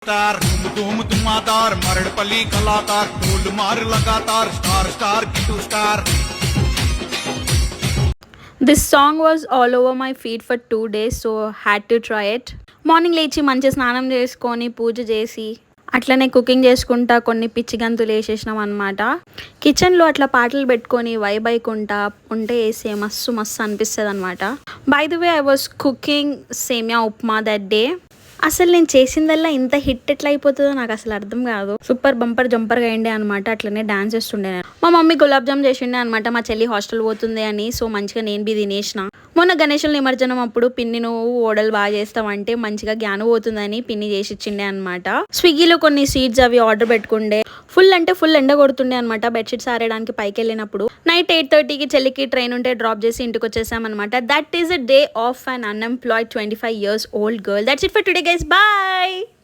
Star धूम धुमादार मरड़पली कलाकार ढोल मार लगातार स्टार स्टार किटू star. This song was all over my feed for 2 days, so had to try it. Morning లేచి మంచి స్నానం చేసుకొని పూజ చేసి అట్లనే కుకింగ్ చేసుకుంటా కొన్ని పిచ్చి గంతులు వేసేసినాం అనమాట. కిచెన్లో అట్లా పాటలు పెట్టుకొని వైబ్ అయికుంటా ఉంటే వేసే మస్తు మస్తు అనిపిస్తుంది అనమాట. By the way I was cooking సేమియా ఉప్మా దట్ డే. అసలు నేను చేసిందల్లా ఇంత హిట్ ఎట్లా అయిపోతుందో నాకు అసలు అర్థం కాదు. సూపర్ బంపర్ జంపర్గా అయిండే అనమాట. అట్లనే డాన్స్ చేస్తుండే. మా మమ్మీ గులాబ్ జామ్ చేసిండే అనమాట. మా చెల్లి హాస్టల్ పోతుంది అని, సో మంచిగా నేను బి తినేసిన. మొన్న గణేశుల నిమజ్జనం అప్పుడు పిన్ని నువ్వు ఓడలు బాగా చేస్తావంటే మంచిగా జ్ఞానం పోతుందని పిన్ని చేసి ఇచ్చిండే అనమాట. స్విగ్గీలో కొన్ని స్వీట్స్ అవి ఆర్డర్ పెట్టుకుండే. ఫుల్ అంటే ఫుల్ ఎండ కొడుతుండే అనమాట. బెడ్షీట్స్ ఆరేయడానికి పైకి వెళ్ళినప్పుడు నైట్ 8:30కి చెల్లికి ట్రైన్ ఉంటే డ్రాప్ చేసి ఇంటికి వచ్చేసామన్నమాట. That is a day of an unemployed 25 years old girl. That's it for today guys. Bye.